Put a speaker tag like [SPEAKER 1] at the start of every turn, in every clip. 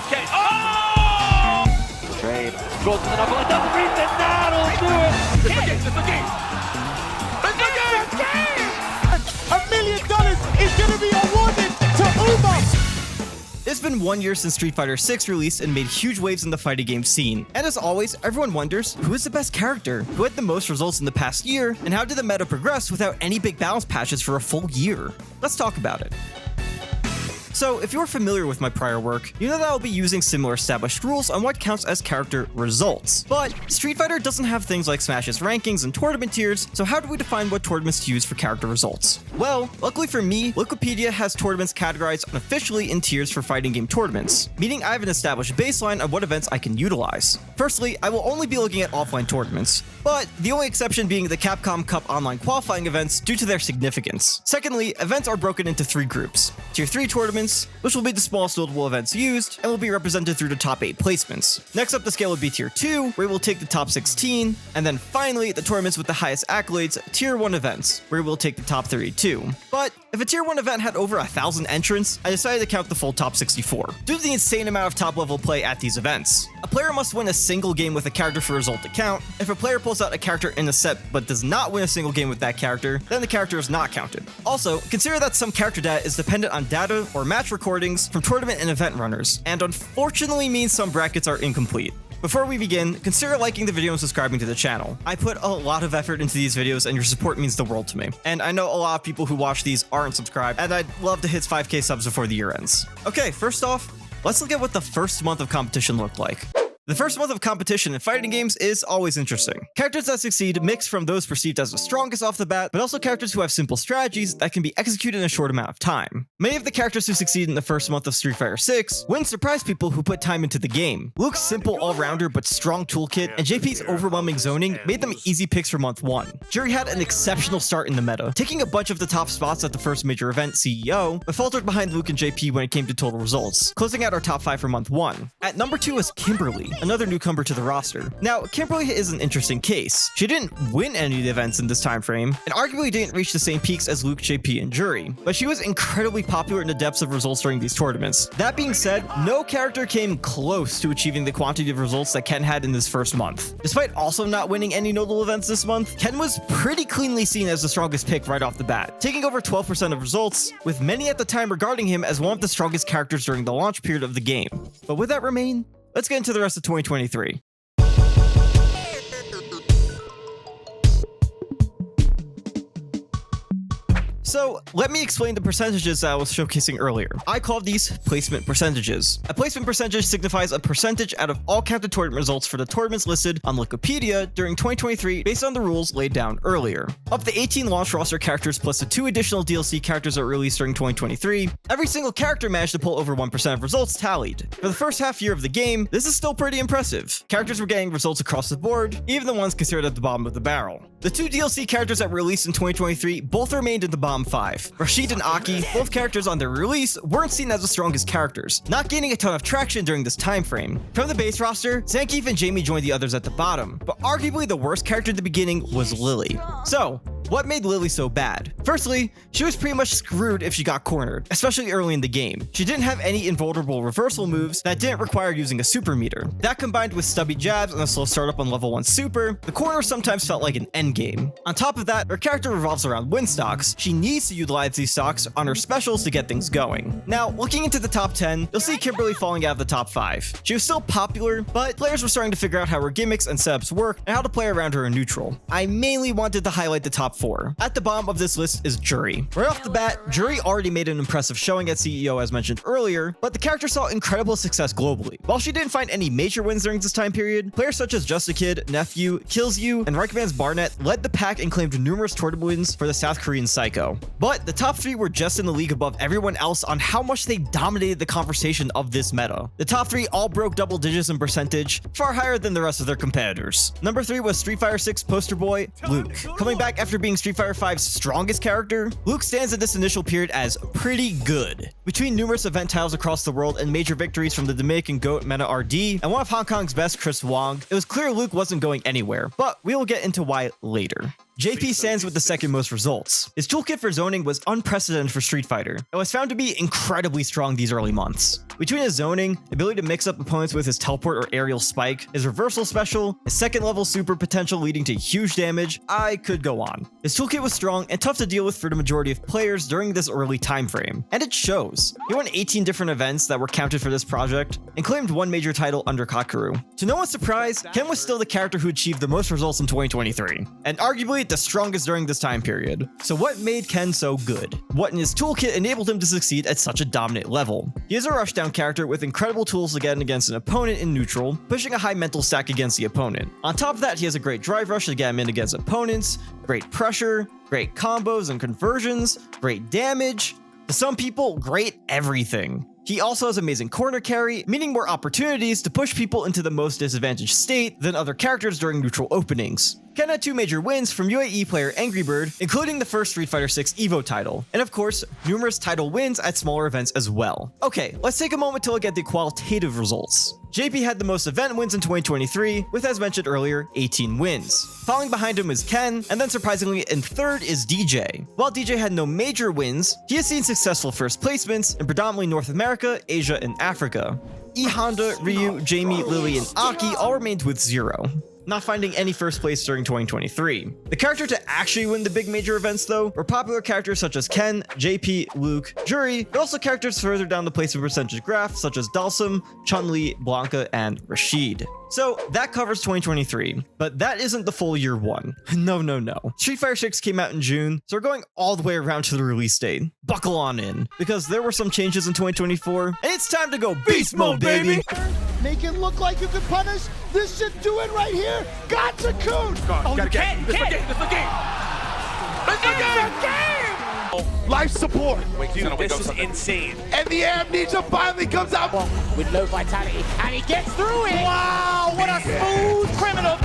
[SPEAKER 1] okay. Oh!
[SPEAKER 2] Trade. Goes to the knuckle. It doesn't reach it. That'll do it.
[SPEAKER 1] It's the game. It's the game. It's the game.
[SPEAKER 3] $1 million is going to be awarded to Uma.
[SPEAKER 4] It's been 1 year since Street Fighter 6 released and made huge waves in the fighting game scene. And as always, everyone wonders, who is the best character? Who had the most results in the past year? And how did the meta progress without any big balance patches for a full year? Let's talk about it. So, if you're familiar with my prior work, you know that I'll be using similar established rules on what counts as character results. But Street Fighter doesn't have things like Smash's rankings and tournament tiers, so how do we define what tournaments to use for character results? Well, luckily for me, Wikipedia has tournaments categorized unofficially in tiers for fighting game tournaments, meaning I have an established baseline of what events I can utilize. Firstly, I will only be looking at offline tournaments, but the only exception being the Capcom Cup online qualifying events due to their significance. Secondly, events are broken into 3 groups. Tier 3 tournaments, which will be the smallest notable events used, and will be represented through the top 8 placements. Next up the scale would be Tier 2, where we'll take the top 16, and then finally the tournaments with the highest accolades, Tier 1 events, where we'll take the top 32. But if a Tier 1 event had over 1,000 entrants, I decided to count the full top 64, due to the insane amount of top level play at these events. A player must win a single game with a character for a result to count. If a player pulls out a character in a set but does not win a single game with that character, then the character is not counted. Also, consider that some character data is dependent on data or match recordings from tournament and event runners, and unfortunately means some brackets are incomplete. Before we begin, consider liking the video and subscribing to the channel. I put a lot of effort into these videos and your support means the world to me. And I know a lot of people who watch these aren't subscribed, and I'd love to hit 5k subs before the year ends. Okay, first off, let's look at what the first month of competition looked like. The first month of competition in fighting games is always interesting. Characters that succeed mix from those perceived as the strongest off the bat, but also characters who have simple strategies that can be executed in a short amount of time. Many of the characters who succeed in the first month of Street Fighter 6 win surprise people who put time into the game. Luke's simple all-rounder but strong toolkit and JP's overwhelming zoning made them easy picks for month 1. Juri had an exceptional start in the meta, taking a bunch of the top spots at the first major event, CEO, but faltered behind Luke and JP when it came to total results, closing out our top 5 for month 1. At number 2 is Kimberly, another newcomer to the roster. Now, Kimberly is an interesting case. She didn't win any of the events in this time frame, and arguably didn't reach the same peaks as Luke, JP, and Juri, but she was incredibly popular in the depths of results during these tournaments. That being said, no character came close to achieving the quantity of results that Ken had in this first month. Despite also not winning any notable events this month, Ken was pretty cleanly seen as the strongest pick right off the bat, taking over 12% of results, with many at the time regarding him as one of the strongest characters during the launch period of the game. But with that remain, let's get into the rest of 2023. So, let me explain the percentages that I was showcasing earlier. I call these placement percentages. A placement percentage signifies a percentage out of all counted tournament results for the tournaments listed on Wikipedia during 2023 based on the rules laid down earlier. Of the 18 launch roster characters plus the 2 additional DLC characters that were released during 2023, every single character managed to pull over 1% of results tallied. For the first half year of the game, this is still pretty impressive. Characters were getting results across the board, even the ones considered at the bottom of the barrel. The 2 DLC characters that were released in 2023 both remained in the bottom 5. Rashid and Aki, both characters on their release, weren't seen as the strongest characters, not gaining a ton of traction during this time frame. From the base roster, Zangief and Jamie joined the others at the bottom, but arguably the worst character at the beginning was Lily. So, what made Lily so bad? Firstly, she was pretty much screwed if she got cornered, especially early in the game. She didn't have any invulnerable reversal moves that didn't require using a super meter. That combined with stubby jabs and a slow startup on level 1 super, the corner sometimes felt like an endgame. On top of that, her character revolves around win stocks. She needs to utilize these stocks on her specials to get things going. Now, looking into the top 10, you'll see Kimberly falling out of the top 5. She was still popular, but players were starting to figure out how her gimmicks and setups work and how to play around her in neutral. I mainly wanted to highlight the top 4. At the bottom of this list is Juri. Right off the bat, Juri already made an impressive showing at CEO as mentioned earlier, but the character saw incredible success globally. While she didn't find any major wins during this time period, players such as Just a Kid, Nephew, Kills You, and Reichman's Barnett led the pack and claimed numerous tournament wins for the South Korean Psycho. But the top 3 were just in the league above everyone else on how much they dominated the conversation of this meta. The top 3 all broke double digits in percentage, far higher than the rest of their competitors. Number 3 was Street Fighter 6 poster boy, Luke. Coming back after being Street Fighter 5's strongest character, Luke stands in this initial period as pretty good. Between numerous event titles across the world and major victories from the Dominican GOAT Meta RD and one of Hong Kong's best Chris Wong, it was clear Luke wasn't going anywhere, but we will get into why later. JP stands with the second most results. His toolkit for zoning was unprecedented for Street Fighter, and was found to be incredibly strong these early months. Between his zoning, ability to mix up opponents with his teleport or aerial spike, his reversal special, his second level super potential leading to huge damage, I could go on. His toolkit was strong and tough to deal with for the majority of players during this early time frame, and it shows. He won 18 different events that were counted for this project, and claimed one major title under Kakeru. To no one's surprise, Ken was still the character who achieved the most results in 2023, and arguably the strongest during this time period. So what made Ken so good? What in his toolkit enabled him to succeed at such a dominant level? He is a rushdown character with incredible tools to get in against an opponent in neutral, pushing a high mental stack against the opponent. On top of that, he has a great drive rush to get him in against opponents, great pressure, great combos and conversions, great damage. To some people, great everything. He also has amazing corner carry, meaning more opportunities to push people into the most disadvantaged state than other characters during neutral openings. Ken had 2 major wins from UAE player Angry Bird, including the first Street Fighter 6 EVO title, and of course, numerous title wins at smaller events as well. Okay, let's take a moment to look at the qualitative results. JP had the most event wins in 2023, with, as mentioned earlier, 18 wins. Following behind him is Ken, and then surprisingly in third is DJ. While DJ had no major wins, he has seen successful first placements in predominantly North America, Asia, and Africa. E Honda, Ryu, Jamie, Lily, and Aki all remained with 0. Not finding any first place during 2023. The character to actually win the big major events though were popular characters such as Ken, JP, Luke, Jury, but also characters further down the placement percentage graph such as Dalsum, Chun-Li, Blanca, and Rashid. So that covers 2023, but that isn't the full year 1. No. Street Fighter 6 came out in June, so we're going all the way around to the release date. Buckle on in, because there were some changes in 2024, and it's time to go beast mode, baby!
[SPEAKER 3] Make it look like you can punish. This should do it right here. Gotcha, Coon.
[SPEAKER 1] Oh, you can't. This is the game. This is the game.
[SPEAKER 3] Life support.
[SPEAKER 1] Wait, dude, this is insane.
[SPEAKER 3] And the amnesia finally comes out.
[SPEAKER 5] With low vitality, and he gets through it.
[SPEAKER 3] Wow, what a smooth criminal.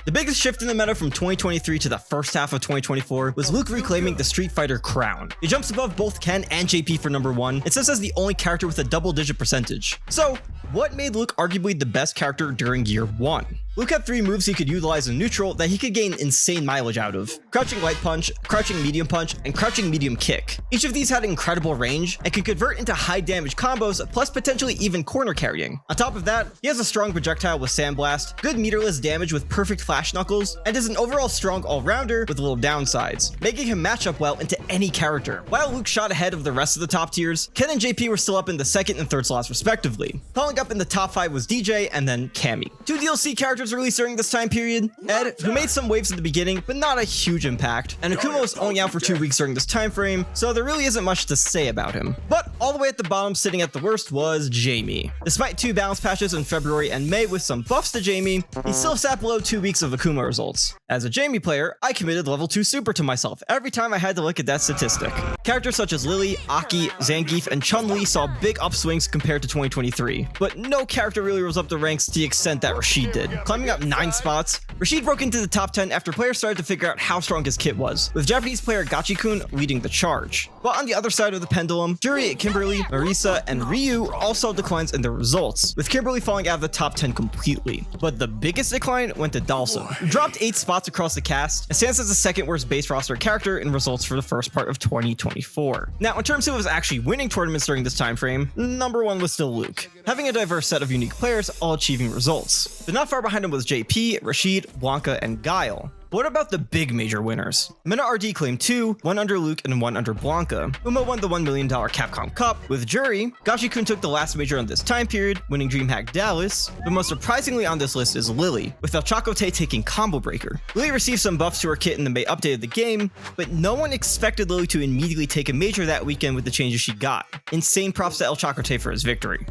[SPEAKER 4] The biggest shift in the meta from 2023 to the first half of 2024 was Luke reclaiming the Street Fighter crown. He jumps above both Ken and JP for number 1, and sits as the only character with a double-digit percentage. So, what made Luke arguably the best character during year 1? Luke had 3 moves he could utilize in neutral that he could gain insane mileage out of: Crouching Light Punch, Crouching Medium Punch, and Crouching Medium Kick. Each of these had incredible range and could convert into high damage combos, plus potentially even corner carrying. On top of that, he has a strong projectile with Sandblast, good meterless damage with perfect Flash Knuckles, and is an overall strong all-rounder with little downsides, making him match up well into any character. While Luke shot ahead of the rest of the top tiers, Ken and JP were still up in the 2nd and 3rd slots respectively. Following up in the top 5 was DJ and then Cammy. 2 DLC characters released during this time period: Ed, who made some waves at the beginning but not a huge impact, and Akuma was only out for 2 weeks during this time frame, so there really isn't much to say about him. But all the way at the bottom, sitting at the worst, was Jamie. Despite 2 balance patches in February and May with some buffs to Jamie, he still sat below 2 weeks of Akuma results. As a Jamie player, I committed level 2 super to myself every time I had to look at that statistic. Characters such as Lily, Aki, Zangief, and Chun-Li saw big upswings compared to 2023, but no character really rose up the ranks to the extent that Rashid did. Climbing up 9 spots, Rashid broke into the top 10 after players started to figure out how strong his kit was, with Japanese player Gachi-kun leading the charge. While on the other side of the pendulum, Jury, Kimberly, Marisa, and Ryu all saw declines in their results, with Kimberly falling out of the top 10 completely. But the biggest decline went to Dalsum, who dropped 8 spots across the cast and stands as the 2nd worst base roster character in results for the first part of 2024. Now, in terms of who was actually winning tournaments during this time frame, number 1 was still Luke, having a diverse set of unique players all achieving results. But not far behind him was JP, Rashid, Blanca, and Guile. But what about the big major winners? Mina RD claimed 2, 1 under Luke and 1 under Blanca. Uma won the $1 million Capcom Cup. With Jury, Gachi-kun took the last major on this time period, winning DreamHack Dallas. But most surprisingly on this list is Lily, with El Chacote taking Combo Breaker. Lily received some buffs to her kit in the May update of the game, but no one expected Lily to immediately take a major that weekend with the changes she got. Insane props to El Chacote for his victory.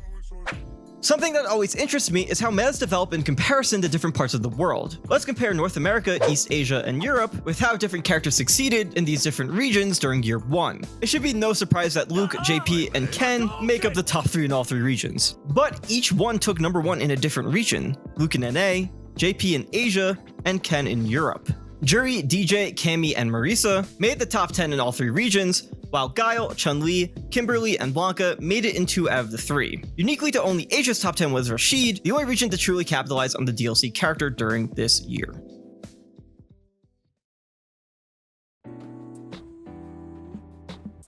[SPEAKER 4] Something that always interests me is how metas develop in comparison to different parts of the world. Let's compare North America, East Asia, and Europe with how different characters succeeded in these different regions during year 1. It should be no surprise that Luke, JP, and Ken make up the top 3 in all 3 regions. But each one took number 1 in a different region: Luke in NA, JP in Asia, and Ken in Europe. Jury, DJ, Cammy, and Marisa made the top 10 in all 3 regions, while Guile, Chun-Li, Kimberly, and Blanca made it in 2 out of the 3. Uniquely to only Asia's top 10 was Rashid, the only region to truly capitalize on the DLC character during this year.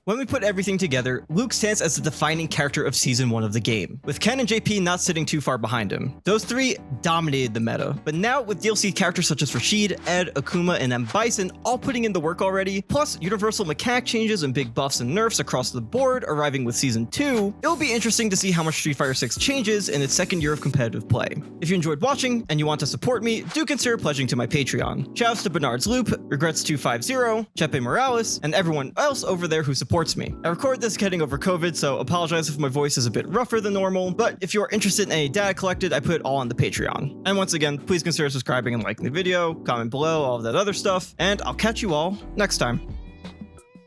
[SPEAKER 4] When we put everything together, Luke stands as the defining character of Season 1 of the game, with Ken and JP not sitting too far behind him. Those three dominated the meta, but now with DLC characters such as Rashid, Ed, Akuma, and M. Bison all putting in the work already, plus universal mechanic changes and big buffs and nerfs across the board arriving with Season 2, it'll be interesting to see how much Street Fighter 6 changes in its second year of competitive play. If you enjoyed watching and you want to support me, do consider pledging to my Patreon. Shouts to Bernard's Loop, Regrets250, Chepe Morales, and everyone else over there who supports me. I record this getting over COVID, so apologize if my voice is a bit rougher than normal, but if you're interested in any data collected, I put it all on the Patreon. And once again, please consider subscribing and liking the video, comment below, all of that other stuff, and I'll catch you all next time.